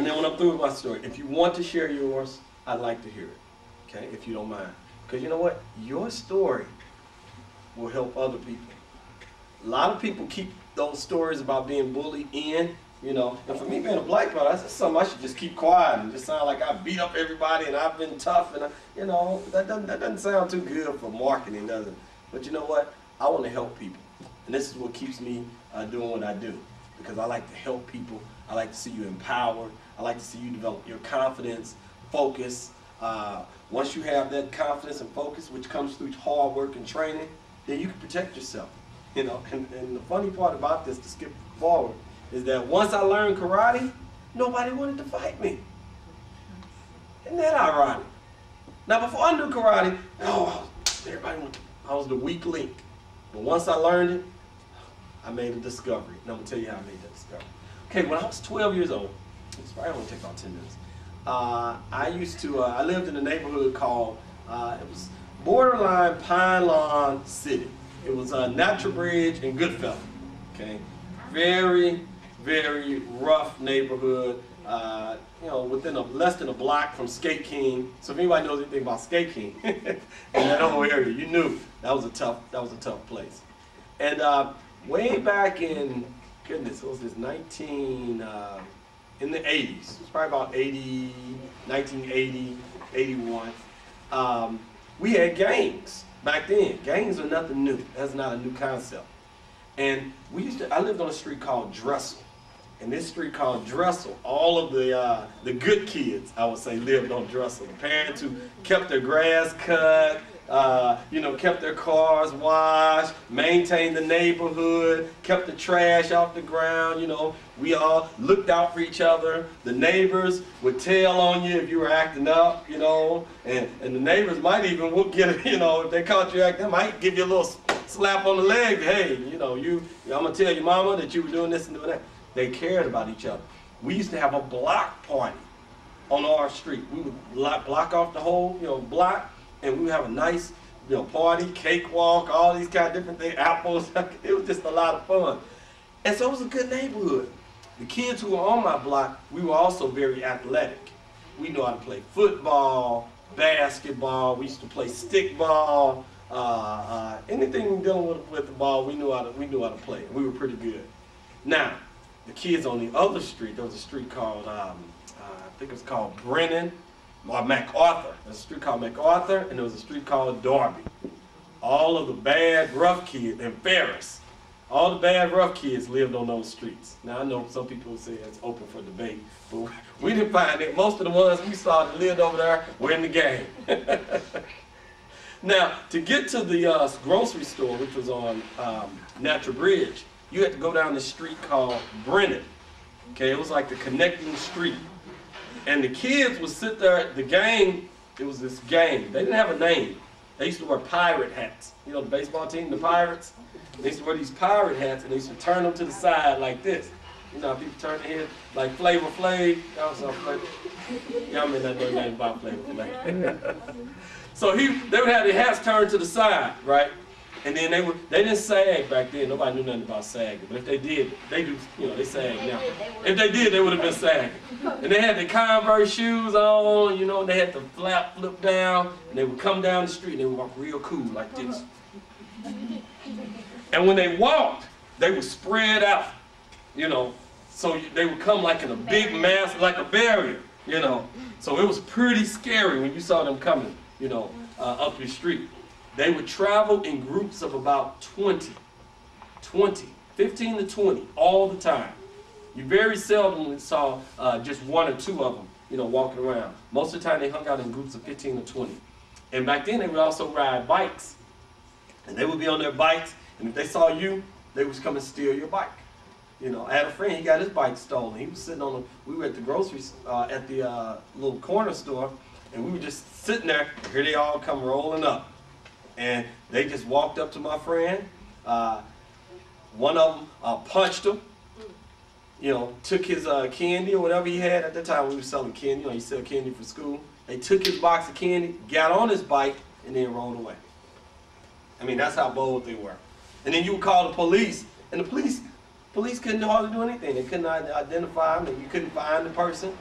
And then when I'm through with my story, if you want to share yours, I'd like to hear it, okay, if you don't mind. Because you know what? Your story will help other people. A lot of people keep those stories about being bullied in, you know. And for me, being a black belt, that's something I should just keep quiet and just sound like I beat up everybody and I've been tough. And, you know, that doesn't sound too good for marketing, does it? But you know what? I want to help people. And this is what keeps me doing what I do. Because I like to help people. I like to see you empowered. I like to see you develop your confidence, focus. Once you have that confidence and focus, which comes through hard work and training, then you can protect yourself. You know, and the funny part about this, to skip forward, is that once I learned karate, nobody wanted to fight me. Isn't that ironic? Now, before I knew karate, I was the weak link. But once I learned it, I made a discovery. And I'm going to tell you how I made that discovery. Okay, when I was 12 years old, it's probably only take about 10 minutes. I lived in a neighborhood called, it was borderline Pine Lawn City. It was Natural Bridge and Goodfellow, okay? Very, very rough neighborhood, you know, within less than a block from Skate King. So if anybody knows anything about Skate King in that whole area, you knew that was a tough place. And way back in, goodness, it was this in the 80s, it was probably about 1980, 81, we had gangs back then. Gangs are nothing new. That's not a new concept. And I lived on a street called Dressel. And this street called Dressel, all of the good kids, I would say, lived on Dressel. The parents who kept their grass cut, you know, kept their cars washed, maintained the neighborhood, kept the trash off the ground, you know. We all looked out for each other. The neighbors would tell on you if you were acting up, you know, and the neighbors might even get, you know, if they caught you acting, they might give you a little slap on the leg. Hey, you know, I'm going to tell your mama that you were doing this and doing that. They cared about each other. We used to have a block party on our street. We would block off the whole, you know, block, and we would have a nice, you know, party, cakewalk, all these kind of different things, apples. It was just a lot of fun. And so it was a good neighborhood. The kids who were on my block, we were also very athletic. We knew how to play football, basketball. We used to play stickball. Anything dealing with the ball, we knew how to play. We were pretty good. Now, the kids on the other street, there was a street called, I think it was called Brennan, or MacArthur. There's a street called MacArthur, and there was a street called Darby. All of the bad, rough kids, and Ferris, all the bad, rough kids lived on those streets. Now, I know some people will say it's open for debate, but we didn't find it. Most of the ones we saw that lived over there were in the game. Now, to get to the grocery store, which was on Natural Bridge, you had to go down this street called Brennan. Okay, it was like the connecting street. And the kids would sit there, the gang, it was this gang. They didn't have a name. They used to wear pirate hats. You know, the baseball team, the Pirates? They used to wear these pirate hats, and they used to turn them to the side like this. You know how people turn their head like Flavor Flav? Y'all saw Flavor? Y'all may not know nothing about Flavor Flav. So they would have their hats turned to the side, right? And then they didn't sag back then. Nobody knew nothing about sagging. But if they did, they do, you know, they sag now. If they did, they would have been sagging. And they had the Converse shoes on, you know, and they had the flap flip down, and they would come down the street and they would walk real cool like this. And when they walked, they would spread out, you know, so they would come like in a big mass, like a barrier, you know. So it was pretty scary when you saw them coming, you know, up your street. They would travel in groups of about 15 to 20, all the time. You very seldom saw just one or two of them, you know, walking around. Most of the time they hung out in groups of 15 to 20. And back then they would also ride bikes. And they would be on their bikes, and if they saw you, they would come and steal your bike. You know, I had a friend, he got his bike stolen. He was sitting on we were at the groceries, at the little corner store, and we were just sitting there, and here they all come rolling up. And they just walked up to my friend. One of them punched him, you know, took his candy or whatever he had. At the time we were selling candy, you know, you sell candy for school. They took his box of candy, got on his bike, and then rolled away. I mean, that's how bold they were. And then you would call the police, and the police couldn't hardly do anything. They couldn't identify him, and you couldn't find the person.